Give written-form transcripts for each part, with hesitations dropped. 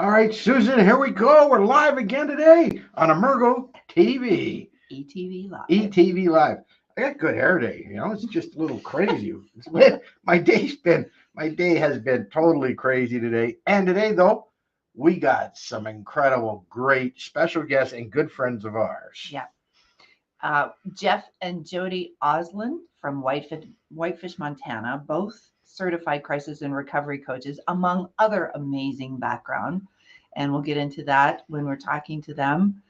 All right, Susan, here we go. We're live again today on Emergo TV. ETV Live. ETV Live. I got good hair today. It's just a little crazy. My day has been totally crazy today. And today, though, we got some incredible, great special guests and good friends of ours. Yeah. Jeff and Jody Oslin from Whitefish, Montana, both certified crisis and recovery coaches, among other amazing background. And we'll get into that when we're talking to them.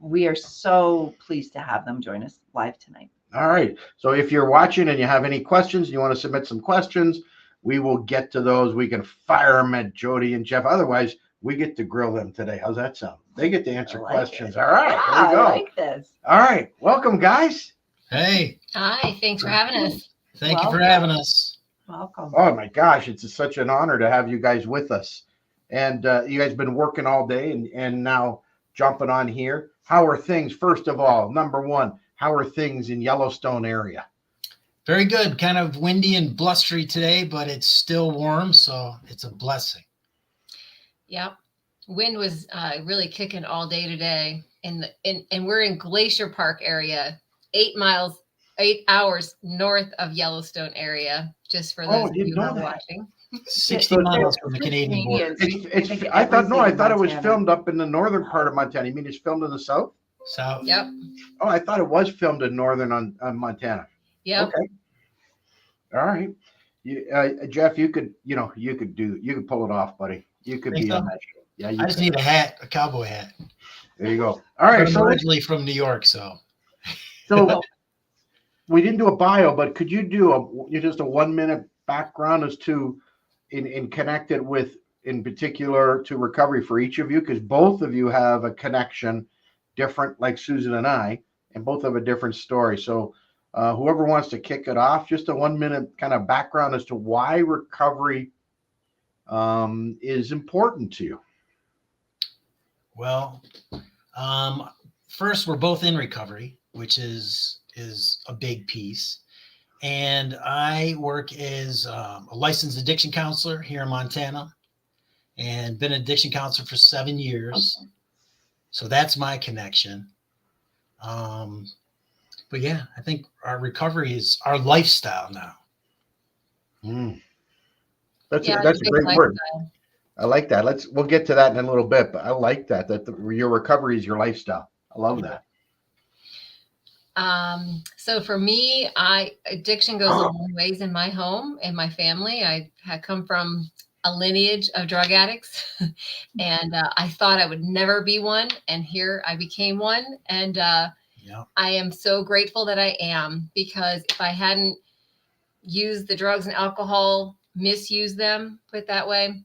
We are so pleased to have them join us live tonight. All right. So if you're watching and you have any questions, you want to submit some questions, we will get to those. We can fire them at Jody and Jeff. Otherwise, we get to grill them today. How's that sound? They get to answer questions. All right. Wow, Here we go. I like this. All right. Welcome, guys. Hey. Hi, thanks for having us. Thank you for having us. Welcome. Oh, my gosh. It's such an honor to have you guys with us. And you guys been working all day and now jumping on here. How are things? First of all, number one, how are things in Yellowstone area? Very good. Kind of windy and blustery today, but it's still warm, so it's a blessing. Yep. Wind was really kicking all day today. And we're in Glacier Park area, 8 hours north of Yellowstone area, just for those of you who are watching. 60 miles from the Canadian border. I thought it was filmed up in the northern part of Montana. You mean it's filmed in the south? South. Yep. Oh, I thought it was filmed in northern on Montana. Yep. Okay. All right. Jeff, you could pull it off, buddy. You could be on that show. Yeah. I just need a hat, a cowboy hat. There you go. All right. I'm originally from New York, so. So we didn't do a bio, but could you do just a 1 minute background as to in connected with, in particular, to recovery for each of you? Because both of you have a connection different, like Susan and I, and both have a different story. So whoever wants to kick it off, just a 1 minute kind of background as to why recovery is important to you. Well, first, we're both in recovery, which is a big piece. And I work as a licensed addiction counselor here in Montana and been an addiction counselor for 7 years. So that's my connection. But yeah, I think our recovery is our lifestyle now. That's a great word. I like that. We'll get to that in a little bit, but I like that your recovery is your lifestyle. I love that. So for me, addiction goes a long ways in my home and my family. I had come from a lineage of drug addicts and I thought I would never be one. And here I became one. And I am so grateful that I am, because if I hadn't used the drugs and alcohol, misused them, put it that way,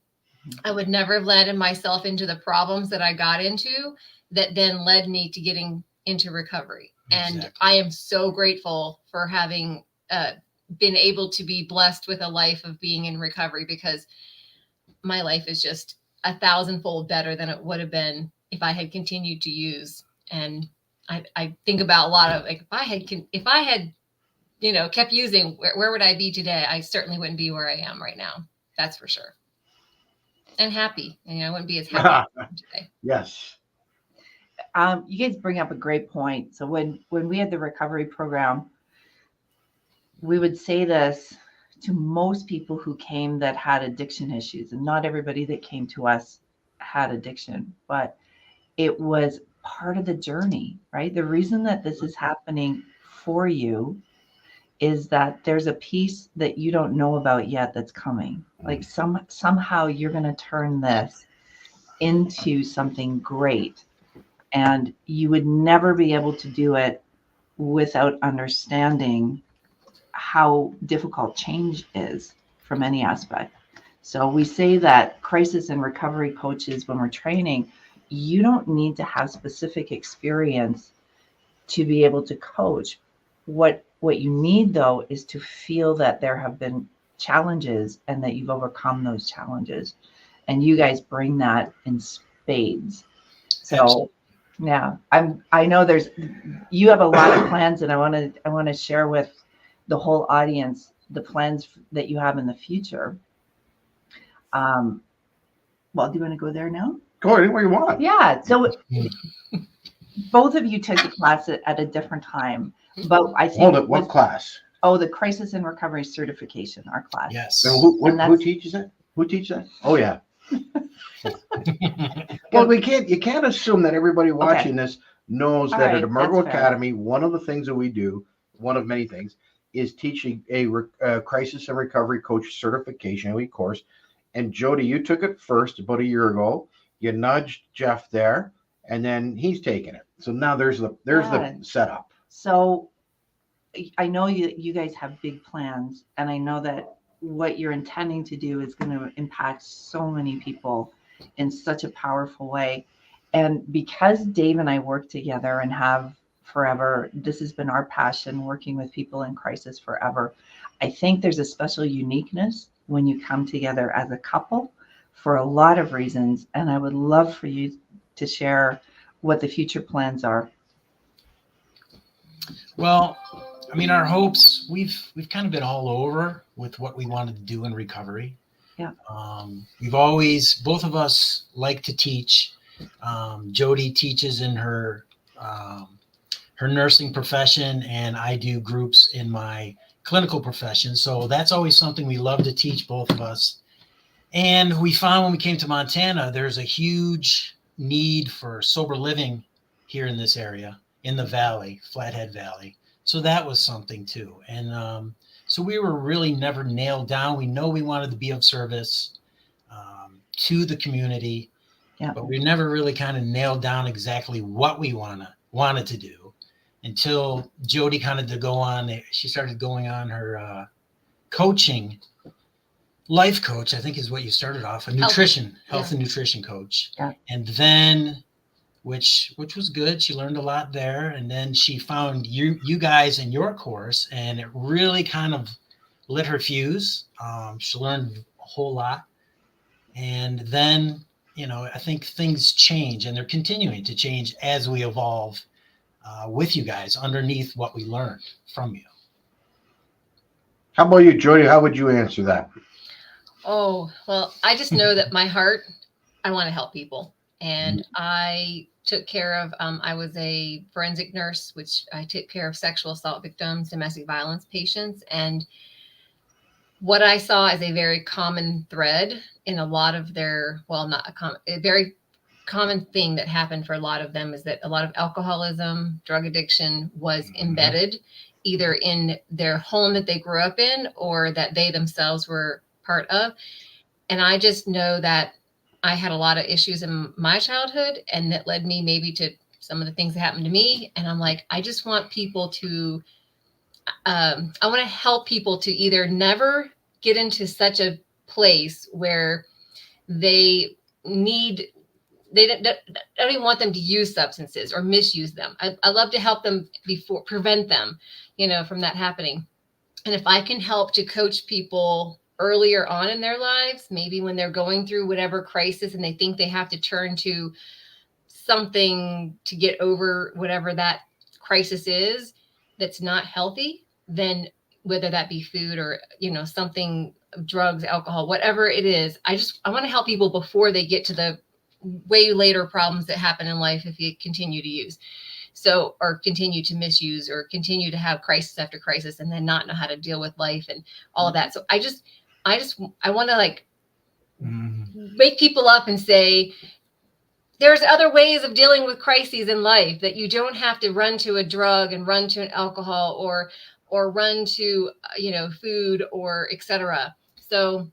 I would never have led myself into the problems that I got into that then led me to getting into recovery. Exactly. And I am so grateful for having been able to be blessed with a life of being in recovery, because my life is just 1,000-fold better than it would have been if I had continued to use. And I think about a lot of, like, if I had kept using, where would I be today? I certainly wouldn't be where I am right now. That's for sure. And happy. And I wouldn't be as happy today. Yes. You guys bring up a great point. So when we had the recovery program, we would say this to most people who came that had addiction issues, and not everybody that came to us had addiction, but it was part of the journey, right? The reason that this is happening for you is that there's a piece that you don't know about yet that's coming. Like somehow you're going to turn this into something great. And you would never be able to do it without understanding how difficult change is from any aspect. So we say that crisis and recovery coaches, when we're training, you don't need to have specific experience to be able to coach. What you need, though, is to feel that there have been challenges and that you've overcome those challenges. And you guys bring that in spades. So Absolutely. Yeah, I know you have a lot of plans, and I want to share with the whole audience the plans that you have in the future. Well, do you want to go there now? Go anywhere you want. Yeah. So both of you took the class at a different time, but I think Hold it. What class? Oh, the Crisis and Recovery Certification, our class. Yes. And who teaches that? Who teaches that? Oh yeah. Well, you can't assume that everybody watching this knows that at Emergo Academy, one of the things that we do, one of many things, is teaching a crisis and recovery coach certification course. And Jody, you took it first about a year ago. You nudged Jeff there, and then he's taking it. So now there's the setup. So I know you guys have big plans, and I know that what you're intending to do is going to impact so many people in such a powerful way. And because Dave and I work together and have forever, this has been our passion, working with people in crisis forever. I think there's a special uniqueness when you come together as a couple for a lot of reasons. And I would love for you to share what the future plans are. Well, I mean, our hopes, we've kind of been all over with what we wanted to do in recovery. Yeah. We've always, both of us like to teach. Jody teaches in her nursing profession, and I do groups in my clinical profession. So that's always something we love to teach, both of us. And we found when we came to Montana, there's a huge need for sober living here in this area, in the valley, Flathead Valley. So that was something too. And so we were really never nailed down. We know we wanted to be of service to the community, but we never really kind of nailed down exactly what we wanted to do until Jody kind of she started going on her coaching, life coach, I think is what you started off, a nutrition, health and nutrition coach. Yeah. And then which was good. She learned a lot there. And then she found you guys in your course, and it really kind of lit her fuse. She learned a whole lot. And then, I think things change, and they're continuing to change as we evolve with you guys underneath what we learned from you. How about you, Jody? How would you answer that? Oh, well, I just know that my heart, I want to help people. And I took care of, I was a forensic nurse, which I took care of sexual assault victims, domestic violence patients. And what I saw as a very common thread in a lot of their, a very common thing that happened for a lot of them is that a lot of alcoholism, drug addiction was embedded either in their home that they grew up in or that they themselves were part of. And I just know that I had a lot of issues in my childhood, and that led me maybe to some of the things that happened to me. And I'm like, I just want people to, I want to help people to either never get into such a place where they don't even want them to use substances or misuse them. I love to help them prevent them, from that happening. And if I can help to coach people earlier on in their lives, maybe when they're going through whatever crisis and they think they have to turn to something to get over whatever that crisis is that's not healthy, then whether that be food or, something, drugs, alcohol, whatever it is, I want to help people before they get to the way later problems that happen in life if you continue to use. So, or continue to misuse or continue to have crisis after crisis and then not know how to deal with life and all of that. So I want to wake people up and say, there's other ways of dealing with crises in life, that you don't have to run to a drug and run to an alcohol or run to, food or etc. So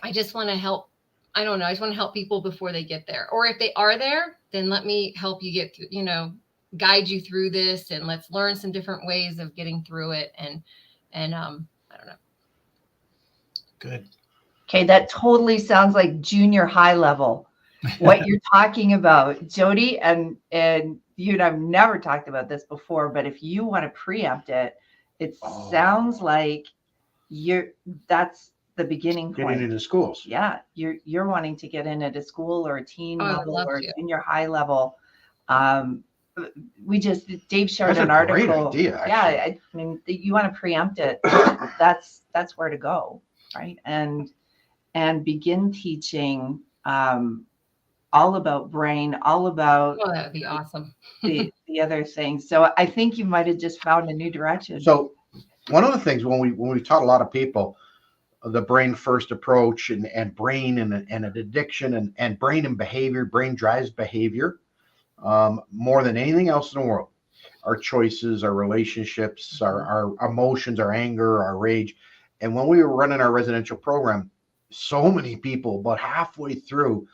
I just want to help. I don't know. I just want to help people before they get there. Or if they are there, then let me help you get through, guide you through this, and let's learn some different ways of getting through it. And I don't know. Good. Okay, that totally sounds like junior high level, what you're talking about, Jody, and you and I've never talked about this before, but if you want to preempt it, it sounds like that's the beginning point. Getting into schools. Yeah, you're wanting to get in at a school or a teen level or a to. junior high level. Dave shared That's an a article. great idea, actually. Yeah, I mean, you want to preempt it. That's where to go, right? And begin teaching all about brain, all about Oh, that would be awesome. the other things. So I think you might have just found a new direction. So one of the things when we taught a lot of people the brain first approach and brain and addiction and brain and behavior, brain drives behavior more than anything else in the world. Our choices, our relationships, our emotions, our anger, our rage. And when we were running our residential program, so many people about halfway through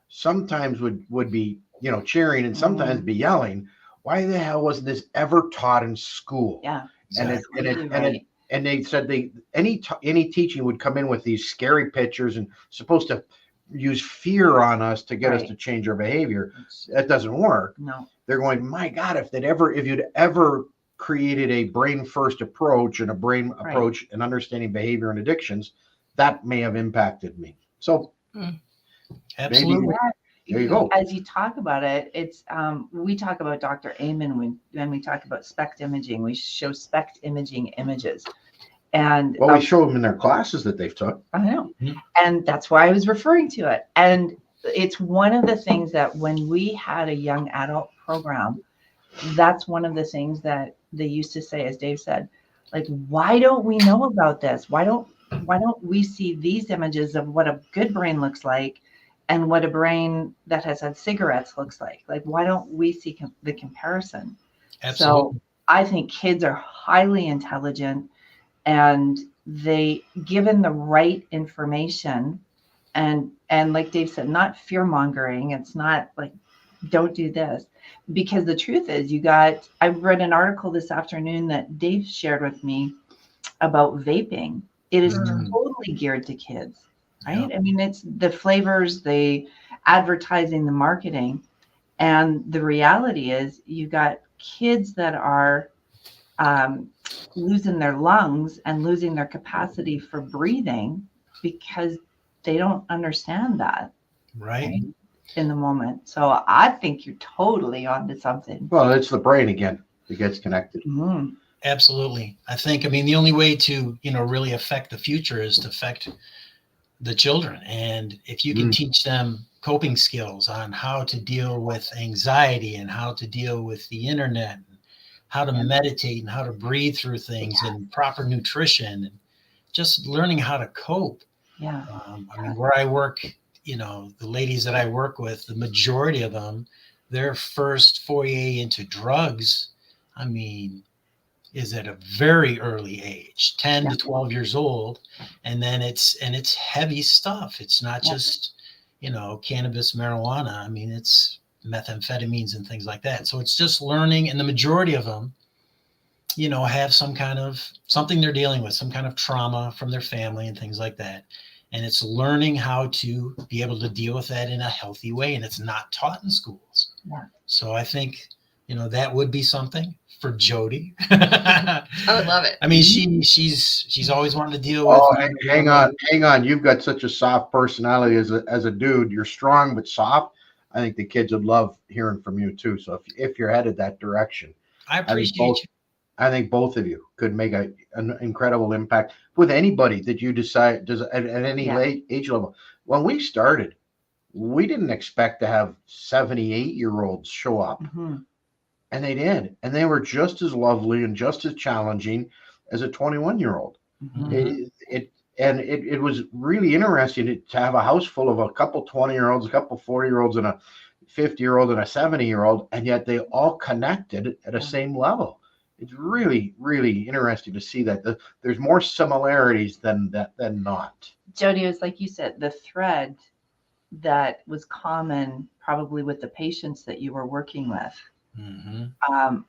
sometimes would be, cheering and sometimes be yelling. Why the hell wasn't this ever taught in school? Yeah. And they said any teaching would come in with these scary pictures and supposed to use fear on us to get us to change our behavior. That doesn't work. No. They're going, my God, if you'd ever created a brain first approach and a brain approach and understanding behavior and addictions, that may have impacted me. So absolutely. Maybe, there you go. As you talk about it, it's we talk about Dr. Amen when we talk about SPECT imaging. We show SPECT imaging images. And we show them in their classes that they've took. I know. And that's why I was referring to it. And it's one of the things that when we had a young adult program, that's one of the things that they used to say, as Dave said, like, why don't we know about this? Why don't we see these images of what a good brain looks like and what a brain that has had cigarettes looks like? Like, why don't we see the comparison? Absolutely. So I think kids are highly intelligent, and they, given the right information, and like Dave said, not fear mongering. It's not like, don't do this, because the truth is, I read an article this afternoon that Dave shared with me about vaping. It is totally geared to kids, right? Yeah. I mean, it's the flavors, the advertising, the marketing, and the reality is you got kids that are losing their lungs and losing their capacity for breathing because they don't understand that Right. in the moment. So I think you're totally onto something. Well, it's the brain again that gets connected. Mm-hmm. Absolutely. I mean, the only way to, really affect the future is to affect the children. And if you can teach them coping skills on how to deal with anxiety and how to deal with the internet, and how to meditate and how to breathe through things and proper nutrition and just learning how to cope. Yeah. I mean, where I work, the ladies that I work with, the majority of them, their first foray into drugs, I mean, is at a very early age, 10 to 12 years old. And then it's heavy stuff. It's not just, cannabis, marijuana. I mean, it's methamphetamines and things like that. So it's just learning. And the majority of them, have some kind of something they're dealing with, some kind of trauma from their family and things like that. And it's learning how to be able to deal with that in a healthy way. And it's not taught in schools. Yeah. So I think, that would be something for Jody. I would love it. I mean, she's always wanted to deal with. Oh, hang on. You've got such a soft personality as a dude. You're strong but soft. I think the kids would love hearing from you too. So if you're headed that direction, I appreciate you. I think both of you could make an incredible impact with anybody that you decide at any age level. When we started, we didn't expect to have 78-year-olds show up. Mm-hmm. And they did. And they were just as lovely and just as challenging as a 21-year-old. Mm-hmm. It was really interesting to have a house full of a couple 20-year-olds, a couple 40-year-olds, and a 50-year-old and a 70-year-old, and yet they all connected at a same level. It's really, really interesting to see that there's more similarities than not. Jody, it was like you said, the thread that was common probably with the patients that you were working with. Mm-hmm.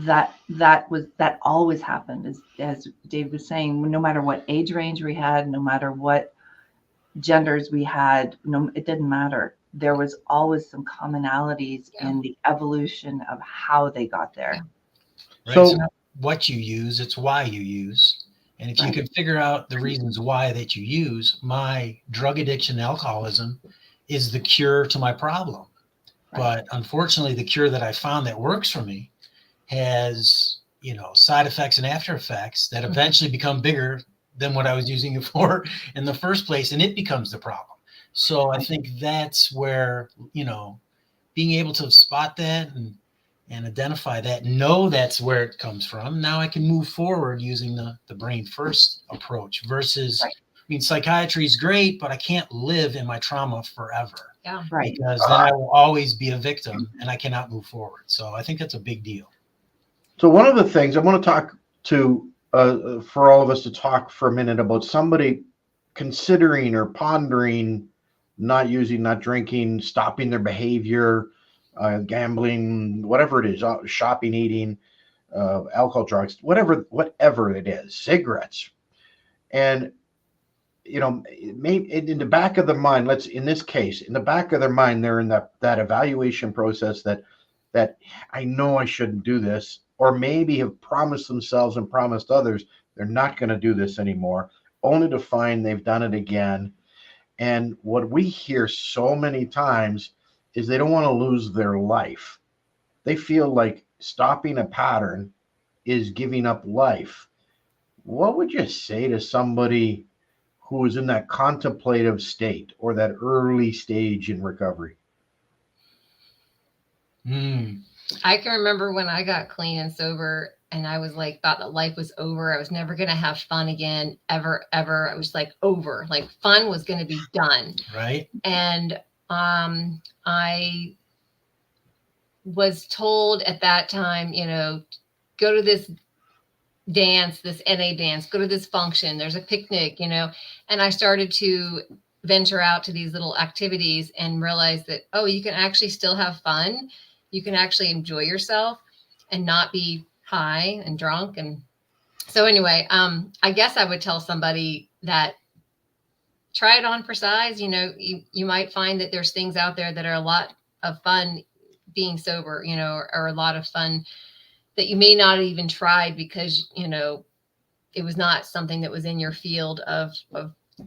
That always happened, as Dave was saying, no matter what age range we had, no matter what genders we had, it didn't matter. There was always some commonalities in the evolution of how they got there. Right. So it's not what you use, it's why you use. And if you can figure out the reasons why that you use, my drug addiction, alcoholism is the cure to my problem. But unfortunately, the cure that I found that works for me has, side effects and after effects that eventually become bigger than what I was using it for in the first place. And it becomes the problem. So I think that's where, being able to spot that and identify that, know that's where it comes from. Now I can move forward using the brain first approach versus, Right. I mean, psychiatry is great, but I can't live in my trauma forever. Yeah. Right. Because then I will always be a victim and I cannot move forward. So I think that's a big deal. So one of the things I want to talk to, for all of us to talk for a minute about somebody considering or pondering not using, not drinking, stopping their behavior, gambling, whatever it is, shopping, eating, alcohol, drugs, whatever it is, cigarettes. And, maybe in the back of their mind, in this case, in the back of their mind, they're in that evaluation process that I know I shouldn't do this, or maybe have promised themselves and promised others they're not going to do this anymore, only to find they've done it again. And what we hear so many times is they don't want to lose their life. They feel like stopping a pattern is giving up life. What would you say to somebody who is in that contemplative state or that early stage in recovery? I can remember when I got clean and sober and I was like, thought that life was over. I was never going to have fun again, ever. I was like over, like fun was going to be done. Right. And I was told at that time, go to this dance, this NA dance, go to this function, there's a picnic, and I started to venture out to these little activities and realize that, oh, you can actually still have fun. You can actually enjoy yourself and not be high and drunk. And so anyway, I guess I would tell somebody that try it on for size. You might find that there's things out there that are a lot of fun being sober, or a lot of fun that you may not have even tried because, it was not something that was in your field of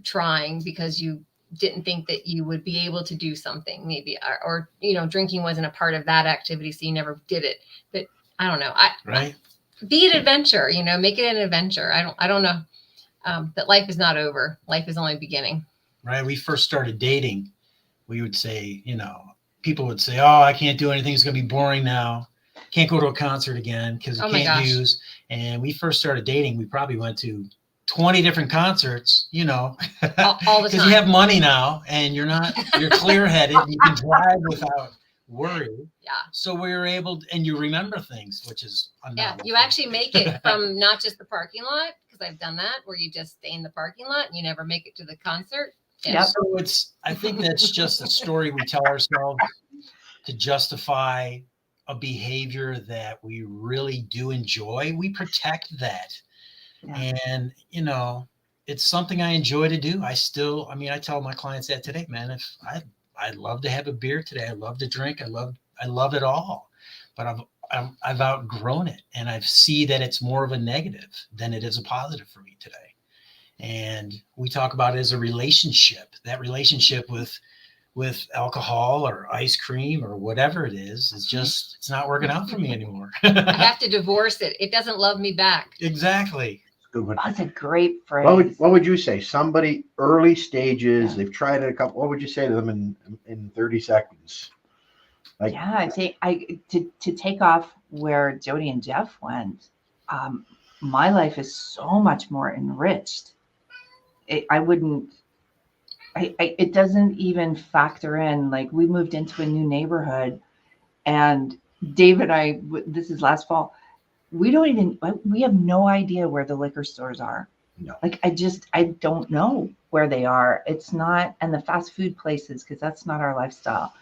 trying because you didn't think that you would be able to do something maybe, or drinking wasn't a part of that activity. So you never did it, but I don't know. Be an adventure, make it an adventure. I don't know. But life is not over. Life is only beginning. Right. We first started dating. We would say, people would say, oh, I can't do anything. It's going to be boring now. Can't go to a concert again because you can't use. And we first started dating. We probably went to 20 different concerts, all the time. Because you have money now and you're clear headed. You can drive without worry. Yeah. So we were able to, and you remember things, which is you actually make it from not just the parking lot, because I've done that where you just stay in the parking lot and you never make it to the concert. Yeah. So I think that's just a story we tell ourselves to justify a behavior that we really do enjoy. We protect that. Yeah. And, it's something I enjoy to do. I tell my clients that today, man, if I'd love to have a beer today. I love to drink. I love it all, but I've outgrown it. And I see that it's more of a negative than it is a positive for me today. And we talk about it as a relationship, that relationship with alcohol or ice cream or whatever it is just, it's not working out for me anymore. I have to divorce it. It doesn't love me back. Exactly. That's a great phrase. What would you say? Somebody early stages, they've tried it what would you say to them in 30 seconds? To take off where Jody and Jeff went, my life is so much more enriched. It doesn't even factor in, like we moved into a new neighborhood and Dave and I, this is last fall, we have no idea where the liquor stores are. No. Like I don't know where they are. It's not, and the fast food places, because that's not our lifestyle.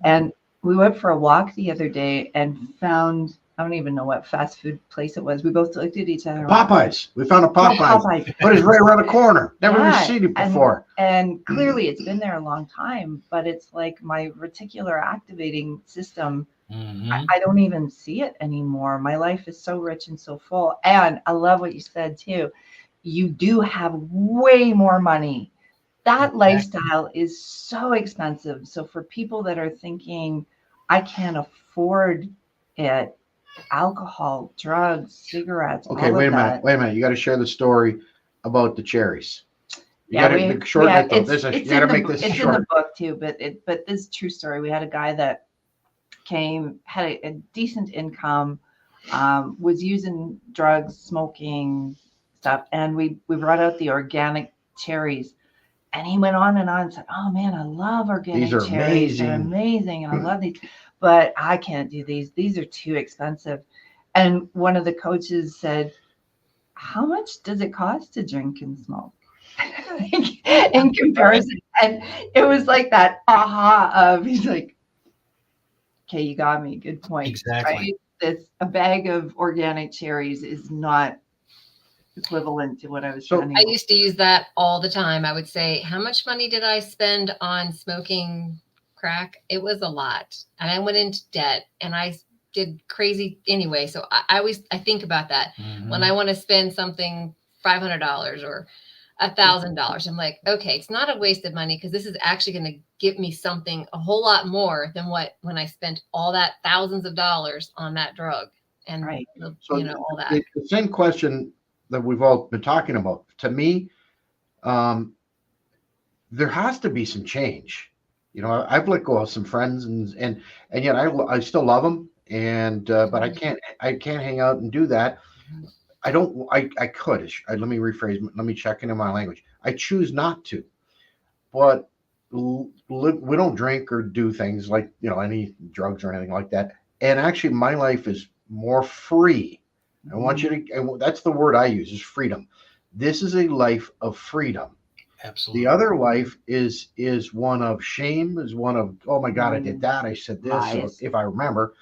And we went for a walk the other day and found, I don't even know what fast food place it was. We both looked at each other. Popeyes. We found a Popeyes. But it's right around the corner. Never seen it before. And clearly it's been there a long time, but it's like my reticular activating system. Mm-hmm. I don't even see it anymore. My life is so rich and so full. And I love what you said too. You do have way more money. That lifestyle is so expensive. So for people that are thinking, I can't afford it, alcohol, drugs, cigarettes. Okay, wait a minute. You got to share the story about the cherries. You gotta shorten it though. You gotta make this it's short. in the book too, but this is a true story. We had a guy that had a decent income, was using drugs, smoking stuff, and we brought out the organic cherries, and he went on and said, "Oh man, I love organic These are cherries. They're amazing, and I love these, but I can't do these. These are too expensive." And one of the coaches said, "How much does it cost to drink and smoke?" In comparison, and it was like that aha of, he's like, "Okay, you got me. Good point." Exactly. Right? A bag of organic cherries is not equivalent to what I was spending. I used to use that all the time. I would say, how much money did I spend on smoking crack? It was a lot. And I went into debt and I did crazy anyway. So I think about that. Mm-hmm. When I want to spend something $500 or $1,000, I'm like, okay, it's not a waste of money because this is actually going to give me something a whole lot more than when I spent all that thousands of dollars on that drug and right. all that. The same question that we've all been talking about. To me, there has to be some change. I've let go of some friends, and yet I still love them, and but I can't hang out and do that. I don't. I could. Let me rephrase. Let me check into my language. I choose not to, but we don't drink or do things like any drugs or anything like that. And actually, my life is more free. I want you to, and that's the word I use, is freedom. This is a life of freedom. Absolutely. The other life is one of shame, is one of, oh my God, I did that, I said this, if I remember.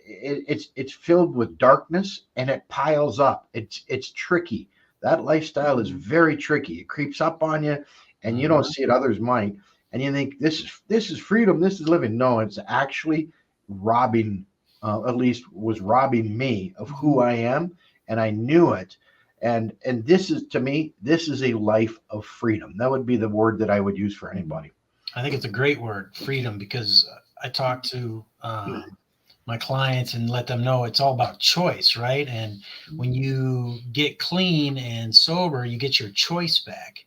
It's filled with darkness and it piles up. It's tricky. That lifestyle is very tricky. It creeps up on you, and you don't see it, others might, and you think this is freedom, this is living. No, it's actually robbing. At least was robbing me of who I am, and I knew it. And this is, to me, this is a life of freedom. That would be the word that I would use for anybody. I think it's a great word, freedom, because I talk to my clients and let them know it's all about choice, right? And when you get clean and sober, you get your choice back.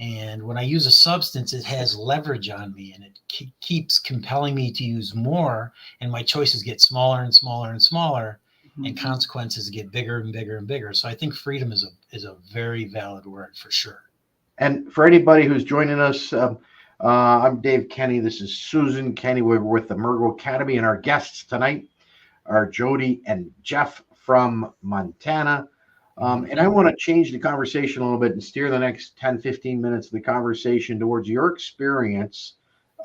And when I use a substance, it has leverage on me, and it keeps compelling me to use more, and my choices get smaller and smaller and smaller, and consequences get bigger and bigger and bigger. So I think freedom is a very valid word for sure. And for anybody who's joining us, I'm Dave Kenney. This is Susan Kenney. We're with the Emergo Academy, and our guests tonight are Jody and Jeff from Montana. And I want to change the conversation a little bit and steer the next 10, 15 minutes of the conversation towards your experience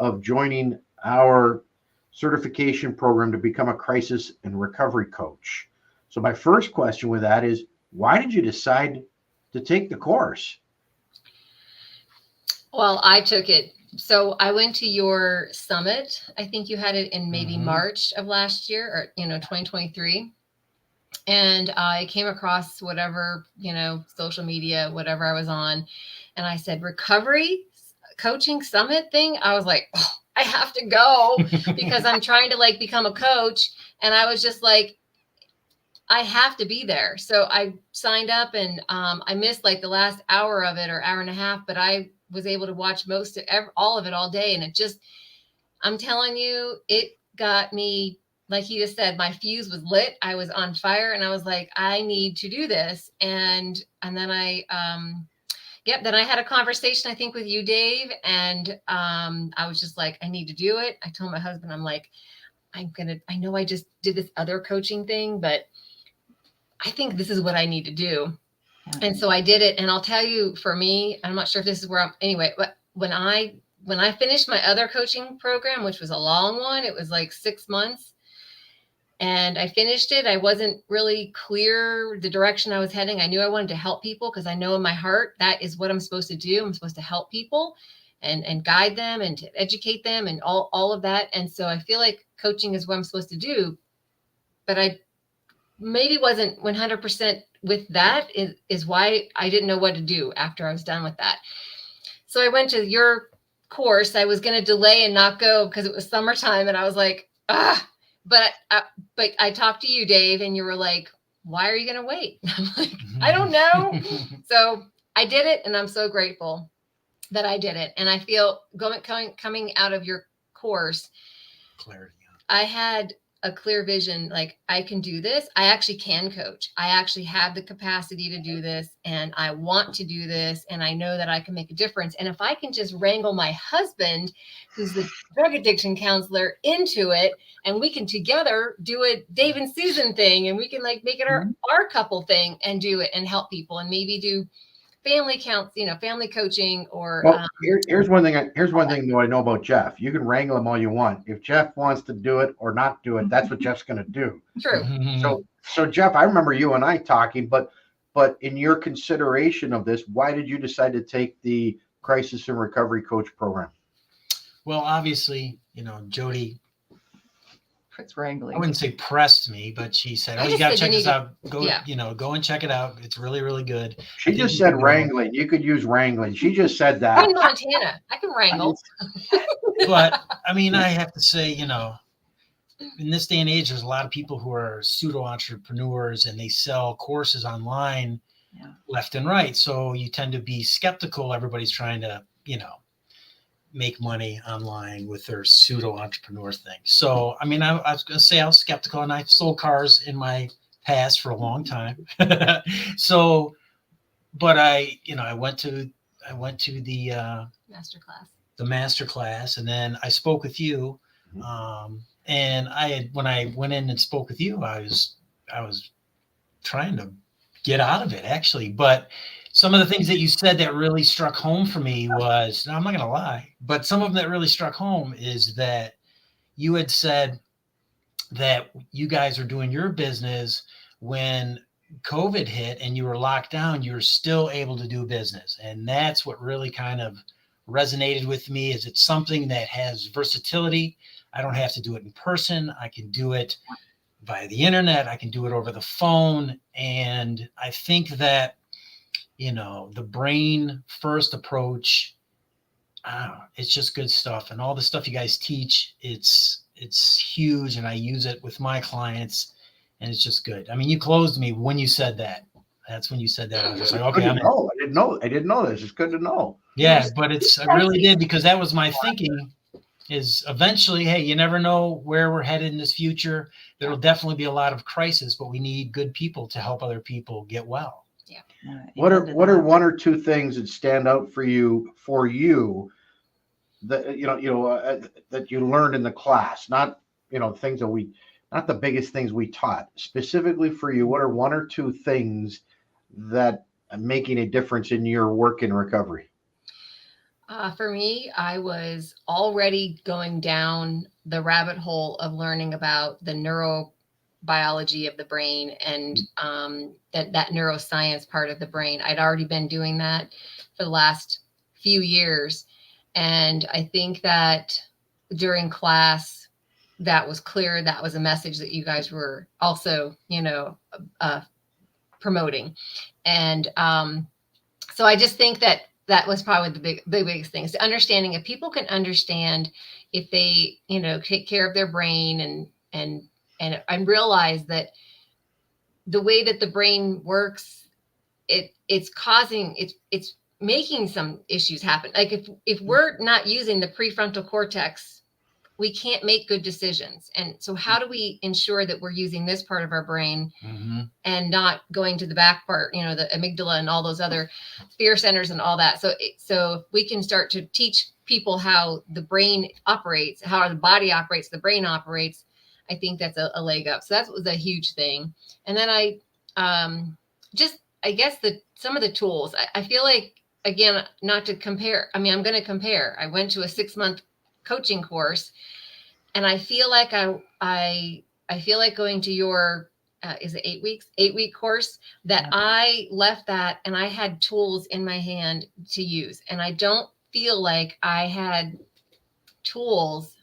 of joining our certification program to become a crisis and recovery coach. So my first question with that is, why did you decide to take the course? Well, I took it. So I went to your summit. I think you had it in maybe March of last year, or 2023. And I came across whatever, social media, whatever I was on. And I said, recovery coaching summit thing. I was like, oh, I have to go because I'm trying to become a coach. And I was just like, I have to be there. So I signed up, and I missed the last hour of it, or hour and a half, but I was able to watch all of it all day. And it just, I'm telling you, it got me, like he just said, my fuse was lit. I was on fire, and I was like, I need to do this. And then I, then I had a conversation, I think, with you, Dave. And I was just like, I need to do it. I told my husband, I'm like, I know I just did this other coaching thing, but I think this is what I need to do. Yeah. And so I did it. And I'll tell you, for me, I'm not sure if this is where but when I finished my other coaching program, which was a long one, it was 6 months. And I finished it. I wasn't really clear the direction I was heading. I knew I wanted to help people because I know in my heart that is what I'm supposed to do. I'm supposed to help people and guide them and to educate them and all of that. And so I feel like coaching is what I'm supposed to do. But I maybe wasn't 100% with that is why I didn't know what to do after I was done with that. So I went to your course. I was going to delay and not go because it was summertime. And I was like, But I talked to you, Dave, and you were like, why are you going to wait? I'm like, I don't know. So I did it, and I'm so grateful that I did it. And I feel coming out of your course, Clarity. I had a clear vision, like I can do this. I actually can coach. I actually have the capacity to do this, and I want to do this, and I know that I can make a difference. And if I can just wrangle my husband, who's the drug addiction counselor, into it, and we can together do a Dave and Susan thing, and we can like make it our couple thing and do it and help people, and maybe do family counts, family coaching, or Well, here's one thing. Here's one thing that I know about Jeff. You can wrangle him all you want. If Jeff wants to do it or not do it, that's what Jeff's going to do. true. So Jeff, I remember you and I talking, but in your consideration of this, why did you decide to take the Crisis and Recovery Coach program? Well, obviously, Jody, It's wrangling. I wouldn't say pressed me, but she said, I "Oh, you just got to said check you this need out. Go and check it out. It's really, really good." She I think just you said can go- wrangling. You could use wrangling. She just said I'm that. in Montana. I can wrangle. But I mean, I have to say, in this day and age, there's a lot of people who are pseudo entrepreneurs and they sell courses online left and right. So you tend to be skeptical. Everybody's trying to, make money online with their pseudo entrepreneur thing. So, I mean, I was going to say I was skeptical, and I've sold cars in my past for a long time. So, but I went to the master class, and then I spoke with you. And when I went in and spoke with you, I was trying to get out of it, actually. But some of the things that you said that really struck home for me was, now I'm not going to lie, but some of them that really struck home is that you had said that you guys are doing your business when COVID hit and you were locked down, you were still able to do business. And that's what really kind of resonated with me, is it's something that has versatility. I don't have to do it in person. I can do it via the internet. I can do it over the phone. And I think that, the brain first approach, it's just good stuff. And all the stuff you guys teach, it's huge. And I use it with my clients, and it's just good. I mean, you closed me when you said that. That's when you said that. I was just like, okay, I didn't know this. It's good to know. Yeah, but I really did, because that was my thinking, is eventually, hey, you never know where we're headed in this future. There'll definitely be a lot of crisis, but we need good people to help other people get well. Yeah. What are one or two things that stand out for you that that you learned in the class? Not things that not the biggest things we taught. Specifically for you, what are one or two things that are making a difference in your work in recovery? For me, I was already going down the rabbit hole of learning about the neurobiology of the brain and that neuroscience part of the brain. I'd already been doing that for the last few years. And I think that during class, that was clear. That was a message that you guys were also, promoting. And so I just think that was probably the biggest thing, is understanding if people can understand, if they, take care of their brain and realize that the way that the brain works, it's making some issues happen. Like if we're not using the prefrontal cortex, we can't make good decisions. And so how do we ensure that we're using this part of our brain and not going to the back part, the amygdala and all those other fear centers and all that. So if we can start to teach people how the brain operates, how the body operates, the brain operates, I think that's a leg up. So that was a huge thing. And then I guess some of the tools, I feel like, again, not to compare. I mean, I'm going to compare. I went to a 6-month coaching course, and I feel like I feel like going to your is it 8 weeks, 8-week course, that I left that and I had tools in my hand to use. And I don't feel like I had tools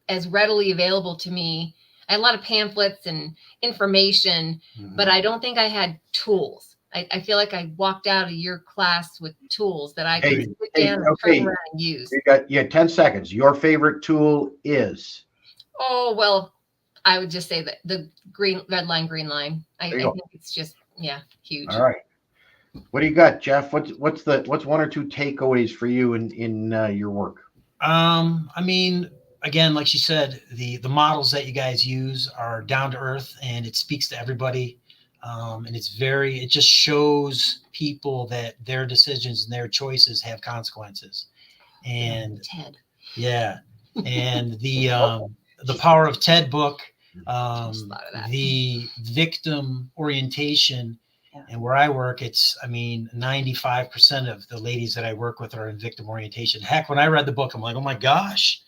as readily available to me. I had a lot of pamphlets and information, but I don't think I had tools. I feel like I walked out of your class with tools that I could sit down and turn around and use. You had 10 seconds. Your favorite tool is? Oh, well, I would just say that the red line, green line. I think it's just, huge. All right. What do you got, Jeff? What's one or two takeaways for you in your work? I mean, again, like she said, the models that you guys use are down to earth, and it speaks to everybody. And it just shows people that their decisions and their choices have consequences. And Ted. yeah, and the Power of Ted book, Just thought of that. the victim orientation, Yeah. and where I work, it's, I mean, 95% of the ladies that I work with are in victim orientation. Heck, when I read the book, I'm like, oh my gosh,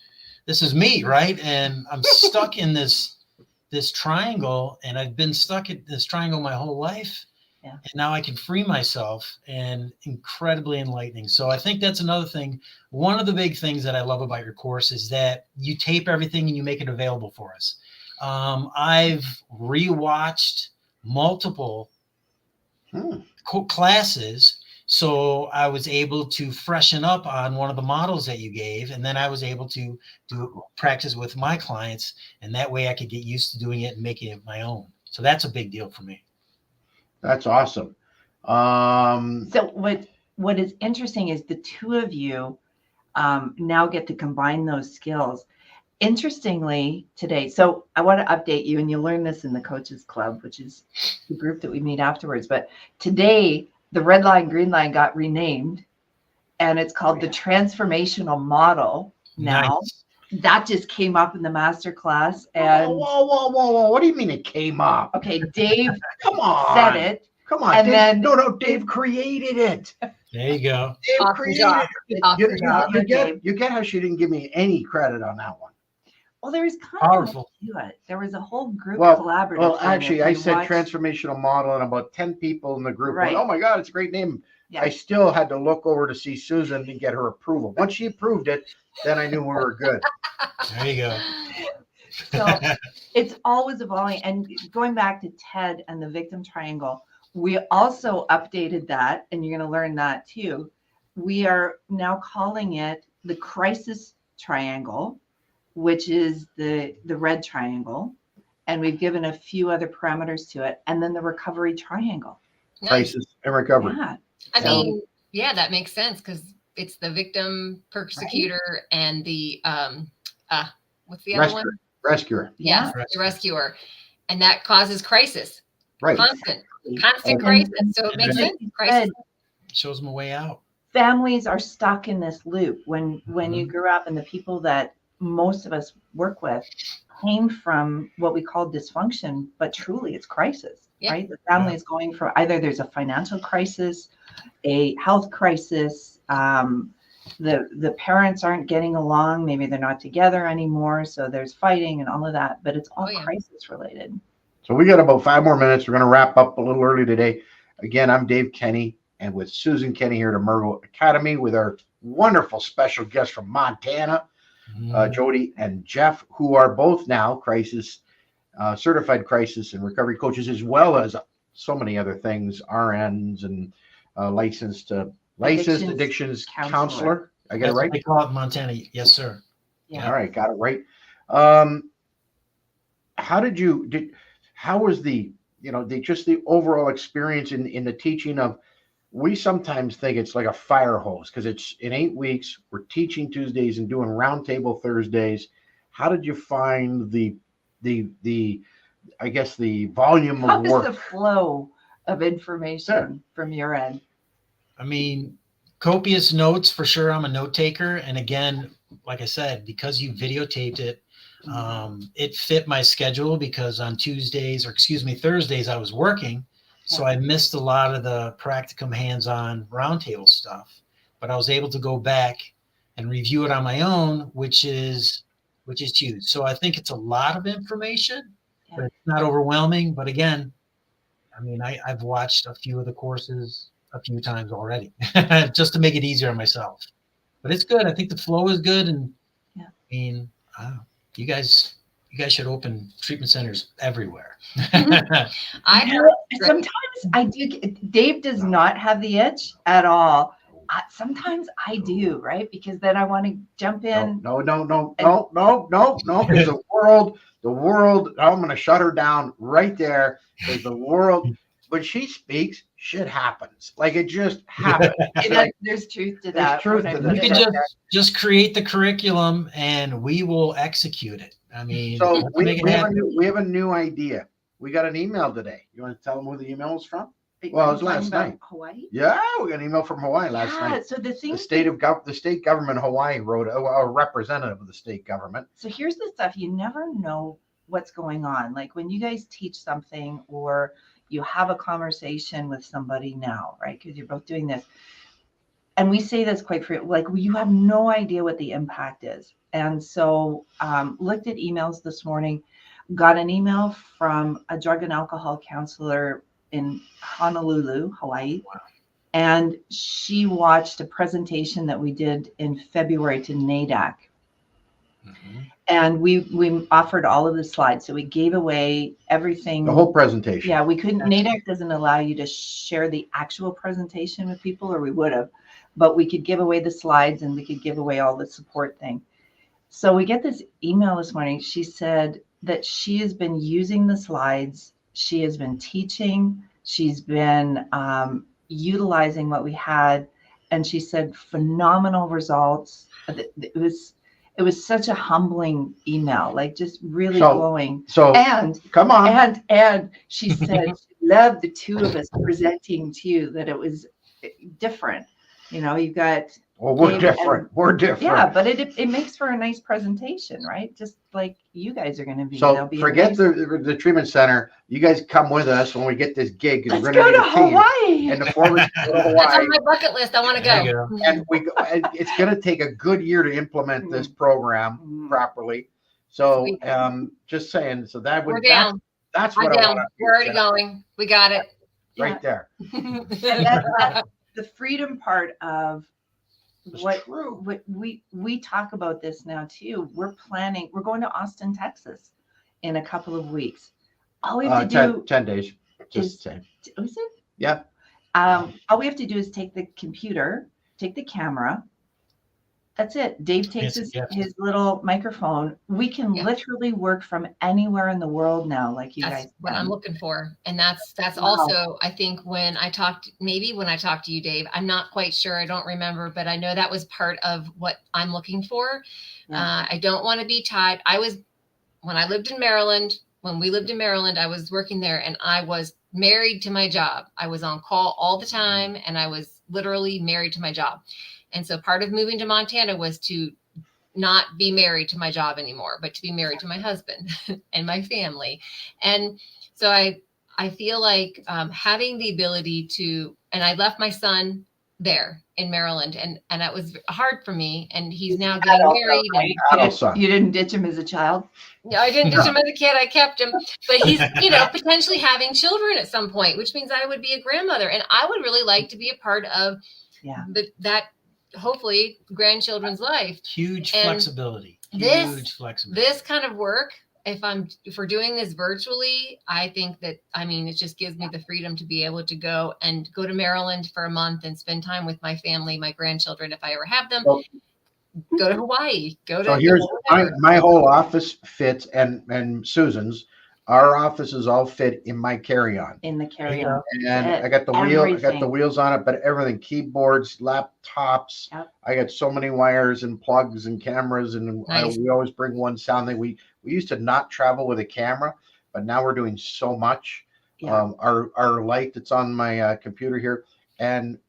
this is me, right? And I'm stuck in this triangle, and I've been stuck in this triangle my whole life. Yeah. And now I can free myself, and incredibly enlightening. So I think that's another thing. One of the big things that I love about your course is that you tape everything and you make it available for us. I've rewatched multiple classes, so I was able to freshen up on one of the models that you gave, and then I was able to do practice with my clients, and that way I could get used to doing it and making it my own. So that's a big deal for me. That's awesome. So what is interesting is the two of you now get to combine those skills. Interestingly, today, so I want to update you, and you'll learn this in the Coaches Club, which is the group that we meet afterwards. But today, the red line, green line got renamed, and it's called the transformational model now. Nice. That just came up in the master class. And whoa! What do you mean it came up? okay, Dave Come on, said it. Come on, And Dave, then- no, Dave created it. There you go. Dave Awesome created job. it. Awesome job. You get how she didn't give me any credit on that one. Well, there was kind Powerful. of to it. There was a whole group Well, collaborative. Well, thing. actually, If I you said watch- transformational model, and about 10 people in the group Right. went, oh my God, it's a great name. Yeah. I still had to look over to see Susan and get her approval. Once she approved it, then I knew we were good. There you go. So it's always evolving. And going back to TED and the victim triangle, we also updated that, and you're going to learn that too. We are now calling it the crisis triangle, which is the red triangle. And we've given a few other parameters to it. And then the recovery triangle. Nice. Crisis and recovery. Yeah. I So- mean, yeah, that makes sense because it's the victim, persecutor, and the what's the other one? Rescuer. Yeah. Yes, the rescuer, and that causes crisis, Right. constant And- crisis. So it makes and- sense. Crisis. Shows them a way out. Families are stuck in this loop. When you grew up, and the people that most of us work with came from what we call dysfunction, but truly it's crisis, Yeah. right? The family is going for either there's a financial crisis, a health crisis, the parents aren't getting along, maybe they're not together anymore, so there's fighting and all of that, but it's all Oh, yeah. crisis related. So we got about 5 more minutes. We're going to wrap up a little early today. Again, I'm Dave Kenney, and with Susan Kenney here at Emergo Academy with our wonderful special guests from Montana, Jody and Jeff, who are both now certified crisis and recovery coaches, as well as so many other things, RNs and licensed addictions counselor. I get it That's what right? they call it in Montana. Yes, sir. Yeah. All right, got it right. How was the overall experience in the teaching of? We sometimes think it's like a fire hose because it's in 8 weeks. We're teaching Tuesdays and doing roundtable Thursdays. How did you find the I guess the volume How of is work? the flow of information from your end? I mean, copious notes for sure. I'm a note taker. And again, like I said, because you videotaped it, it fit my schedule because on Thursdays, I was working. So I missed a lot of the practicum hands-on roundtable stuff, but I was able to go back and review it on my own, which is huge. So I think it's a lot of information, but it's not overwhelming. But again, I mean, I've watched a few of the courses a few times already just to make it easier on myself. But it's good. I think the flow is good. And Yeah. I mean, you guys should open treatment centers everywhere. Sometimes I do. Dave does not have the itch at all. Sometimes I do, right? Because then I want to jump in. No. Because the world, I'm going to shut her down right there. Because the world, when she speaks, shit happens. Like it just happens. There's truth to There's that. truth When I to put You this. it can out there. just create the curriculum and we will execute it. I mean, So let's make it happen. we have a new idea. We got an email today. You want to tell them who the email was from? Are you Well, it was talking last about night. Hawaii? Yeah, we got an email from Hawaii last night. So the thing, The state government of Hawaii wrote a representative of the state government. so here's the stuff you never know what's going on. Like when you guys teach something or you have a conversation with somebody now, right? Because you're both doing this. And we say this quite frequently, like you have no idea what the impact is. And so looked at emails this morning, got an email from a drug and alcohol counselor in Honolulu, Hawaii. Wow. And she watched a presentation that we did in February to NADAC. Mhm. And we offered all of the slides. So we gave away everything. The whole presentation. Yeah, we couldn't. NADAC doesn't allow you to share the actual presentation with people, or we would have, but we could give away the slides and we could give away all the support thing. So we get this email this morning. She said that she has been using the slides. She has been teaching. She's been utilizing what we had. And she said phenomenal results. It was such a humbling email, like just really glowing. So And come on. and she said she loved the two of us presenting to you, that it was different. You know, you got Well, we're Dave different. We're different. yeah, but it makes for a nice presentation, right? Just like you guys are going to be. So There'll be forget the treatment center. You guys come with us when we get this gig. Let's we're go gonna to need a team. Hawaii. And the 4 weeks go to That's Hawaii. on my bucket list. I want to There you go. go. And it's going to take a good year to implement this program Mhm. properly. So, Sweet. just saying. So that We're would down. that's I'm what I down. want We're already going. We got it. right there. And that's the freedom part of It's what true. we talk about this now too. We're going to Austin, Texas in a couple of weeks. All we have to 10 days. Just is- saying. was it? Yeah. All we have to do is take the computer, take the camera. That's it. Dave takes his little microphone. We can Yeah. literally work from anywhere in the world now, like you That's guys what can. I'm looking for. And that's Wow. also, I think when I talked to you, Dave, I'm not quite sure. I don't remember, but I know that was part of what I'm looking for. Yeah. I don't want to be tied. When we lived in Maryland, I was working there and I was married to my job. I was on call all the time and I was literally married to my job. And so part of moving to Montana was to not be married to my job anymore, but to be married to my husband and my family. And so I feel like having the ability to, and I left my son there in Maryland, and that was hard for me. And he's now getting married. And, Adult son. You didn't ditch him as a child? no, I didn't ditch him as a kid. I kept him, but he's, potentially having children at some point, which means I would be a grandmother, and I would really like to be a part of that. Hopefully, grandchildren's life. Huge And flexibility. this- Huge flexibility. This kind of work, if we're doing this virtually, I think that, it just gives me the freedom to be able to go to Maryland for a month and spend time with my family, my grandchildren, if I ever have them. So- Go to Hawaii. So here's my whole office fits, and Susan's. Our offices all fit in my carry-on. In the carry-on. And I got the wheels on it, but everything, keyboards, laptops. Yep. I got so many wires and plugs and cameras, and Nice. we always bring one sound thing. We used to not travel with a camera, but now we're doing so much. Yeah. Our light that's on my computer here, and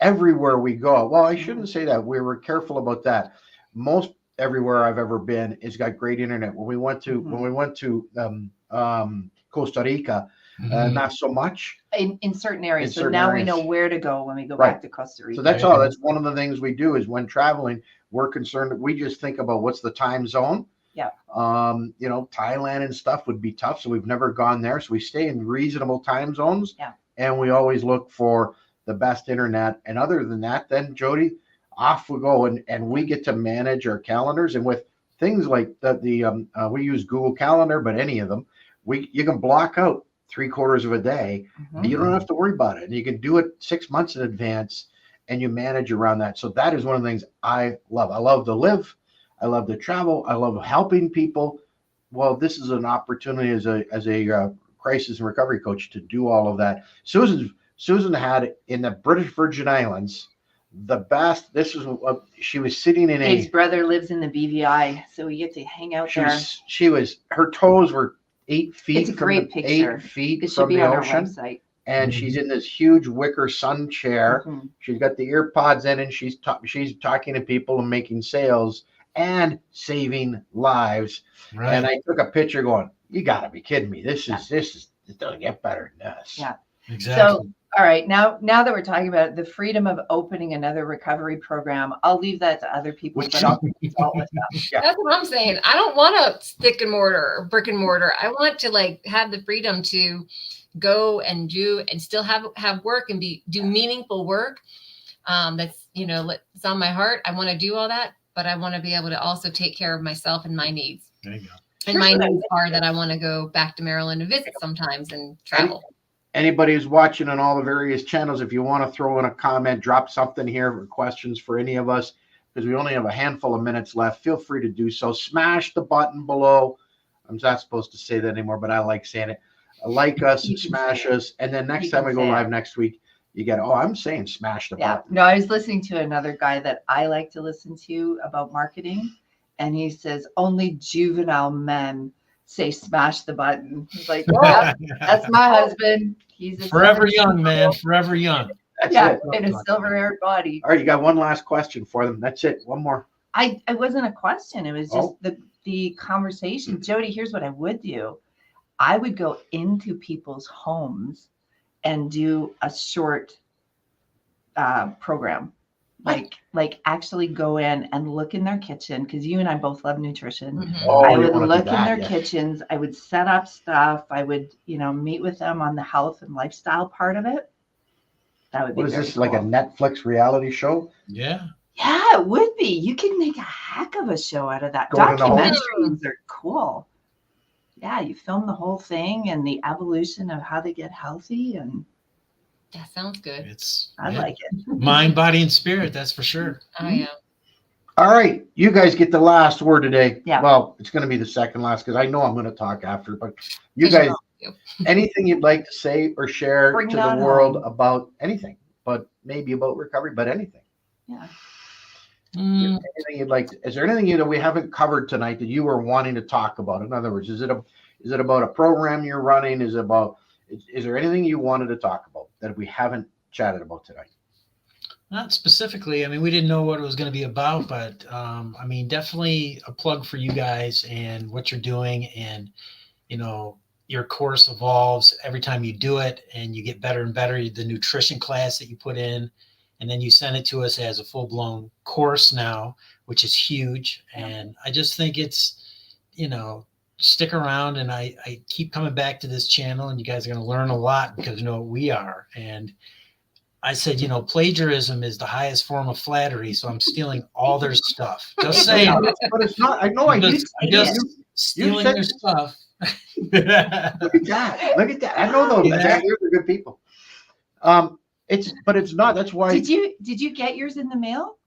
everywhere we go. Well, I shouldn't say that. We were careful about that. Most everywhere I've ever been has got great internet. When we went to Costa Rica, not so much. In certain areas. In So certain now areas. we know where to go when we go Right. back to Costa Rica. So that's all. That's one of the things we do is when traveling, we're concerned. We just think about what's the time zone. Yeah. Thailand and stuff would be tough. So we've never gone there. So we stay in reasonable time zones. Yeah. And we always look for the best internet. And other than that, then Jody, off we go. And we get to manage our calendars. And with things like we use Google Calendar, but any of them, you can block out 3/4 of a day. Mhm. You don't have to worry about it. And you can do it 6 months in advance and you manage around that. So that is one of the things I love. I love to live. I love to travel. I love helping people. Well, this is an opportunity as a crisis and recovery coach to do all of that. Susan had in the British Virgin Islands the best. This is what she was sitting in Dave's a. brother lives in the BVI, so we get to hang out there. She was her toes were 8 feet. It's a great from the, picture. 8 feet It should from be the on ocean. our website. And she's in this huge wicker sun chair. Mhm. She's got the ear pods in, and she's talking to people and making sales and saving lives. Right. And I took a picture, going, "You got to be kidding me! This is it doesn't get better than this." Yeah. Exactly. So, all right, now that we're talking about the freedom of opening another recovery program, I'll leave that to other people, but I'll consult with them. That's what I'm saying. I don't want a stick and mortar or brick and mortar. I want to like have the freedom to go and do and still have work and do meaningful work. That's, it's on my heart. I want to do all that, but I want to be able to also take care of myself and my needs. There you go. And my needs are that I want to go back to Maryland and visit sometimes and travel. Anybody who's watching on all the various channels, if you want to throw in a comment, drop something here or questions for any of us, because we only have a handful of minutes left, feel free to do so. Smash the button below. I'm not supposed to say that anymore, but I like saying it. Like us, smash us, and then next time we go live next week, you get, I'm saying smash the button. No, I was listening to another guy that I like to listen to about marketing, and he says only juvenile men say smash the button. He's like, that's my husband. He's a forever young, man, forever young. That's it. In a silver-haired body. All right, you got one last question for them. That's it. One more. I wasn't a question. It was just the conversation. Jody, here's what I would do. I would go into people's homes and do a short program, like actually go in and look in their kitchen, because you and I both love nutrition. Mm-hmm. I would look in their kitchens. I would set up stuff. I would, meet with them on the health and lifestyle part of it. That would be. What is this, cool. like a Netflix reality show? Yeah. Yeah, it would be. You can make a heck of a show out of that. Documentaries are cool. Yeah, you film the whole thing and the evolution of how they get healthy, and that sounds good. I like it. Mind, body, and spirit. That's for sure. Oh yeah. All right, you guys get the last word today. Yeah. Well, it's going to be the second last because I know I'm going to talk after. But you guys, anything you'd like to say or share to the world about anything, but maybe about recovery, but anything. Yeah. Anything you'd like to, is there anything that we haven't covered tonight that you were wanting to talk about? In other words, is it about a program you're running? Is there anything you wanted to talk about that we haven't chatted about tonight? Not specifically. I mean, we didn't know what it was going to be about, but I mean, definitely a plug for you guys and what you're doing. And, your course evolves every time you do it and you get better and better. The nutrition class that you put in, and then you send it to us as a full-blown course now, which is huge. And I just think it's, stick around, and I keep coming back to this channel, and you guys are going to learn a lot because we are. And I said, plagiarism is the highest form of flattery, so I'm stealing all their stuff. Just saying. But it's not. I know. I'm just stealing their stuff. Look at that. Look at that. I know those. Yeah. You're good people. But it's not. That's why. Did you get yours in the mail?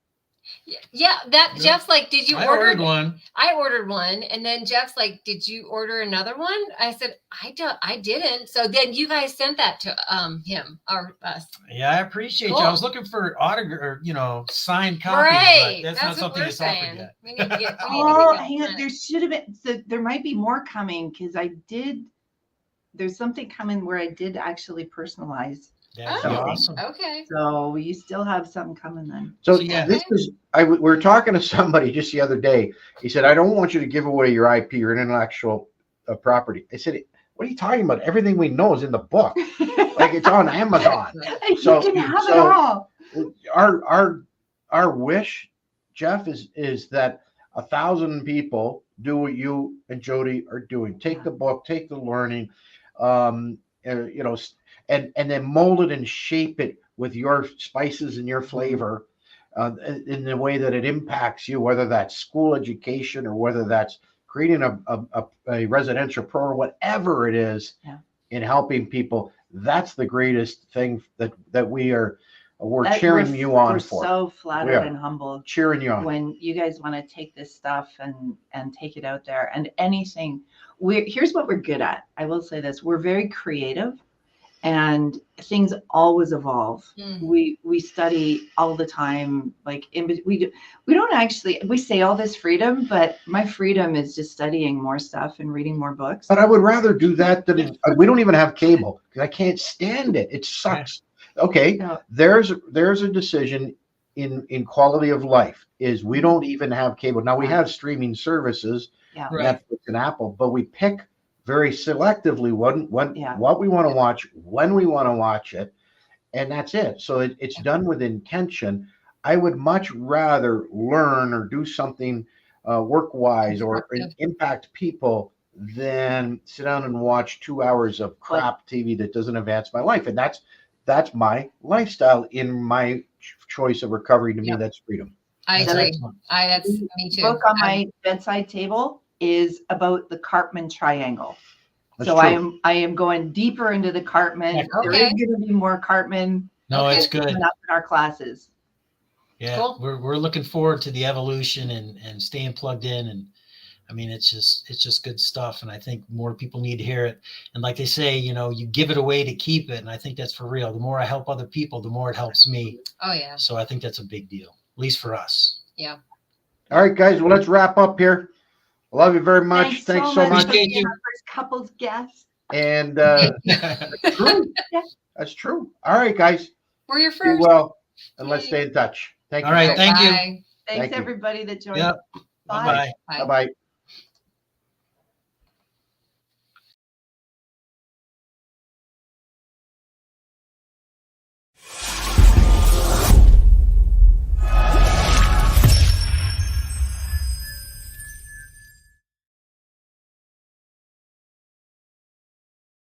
Yeah, Jeff's like, did you order? I ordered one. I ordered one, and then Jeff's like, did you order another one? I said, I didn't. So then you guys sent that to him or us. Yeah, I appreciate you. I was looking for autograph, signed copies. Right. But that's not something that's offered yet. We need to get. Hang on. There should have been. So there might be more coming because there's something coming where I did actually personalize. That'd be awesome. Okay. So you still have something coming then. So this is. We were talking to somebody just the other day. He said, "I don't want you to give away your IP, your intellectual property." I said, "What are you talking about? Everything we know is in the book. Like it's on Amazon." You can have it all. Our wish, Jeff, is that 1,000 people do what you and Jody are doing. Take the book, take the learning, and then mold it and shape it with your spices and your flavor in the way that it impacts you, whether that's school education or whether that's creating a residential program, whatever it is in helping people. That's the greatest thing that we are we're cheering you on we're for. so flattered Yeah. and humbled Cheering you on. when you guys want to take this stuff and take it out there. And anything, here's what we're good at. I will say this: we're very creative, and things always evolve. We study all the time. Like we don't actually, we say all this freedom, but my freedom is just studying more stuff and reading more books. But I would rather do that than we don't even have cable because I can't stand it. It sucks. Okay, No. there's a decision in quality of life is we don't even have cable. Now we have streaming services, Yeah. Right. Netflix and Apple, but we pick very selectively Yeah. what we want to watch, when we want to watch it, and that's it. So it's done with intention. I would much rather learn or do something work-wise or Constructive. impact people than sit down and watch 2 hours of crap TV that doesn't advance my life. And that's my lifestyle in my choice of recovery. To me, Yep. that's freedom. I That's agree. excellent. That's me too. Book on my bedside table is about the Cartman triangle. That's So true. I am going deeper into the Cartman. Yeah, There okay. is going to be more Cartman No, Okay. it's good. coming up in our classes. Yeah, Cool. we're looking forward to the evolution and staying plugged in. And I mean, it's just good stuff. And I think more people need to hear it. And like they say, you give it away to keep it. And I think that's for real. The more I help other people, the more it helps me. Oh yeah. So I think that's a big deal, at least for us. Yeah. All right, guys. Well, let's wrap up here. I love you very much. Thanks so much. for Appreciate being you. our first couples guest. And Yeah. true. That's true. All right, guys. We're your Be first. well, and let's stay in touch. Thank you. All right, so thank you. Bye. Thanks Thank you. everybody that joined. Yep. Bye. Bye-bye. Bye. Bye-bye.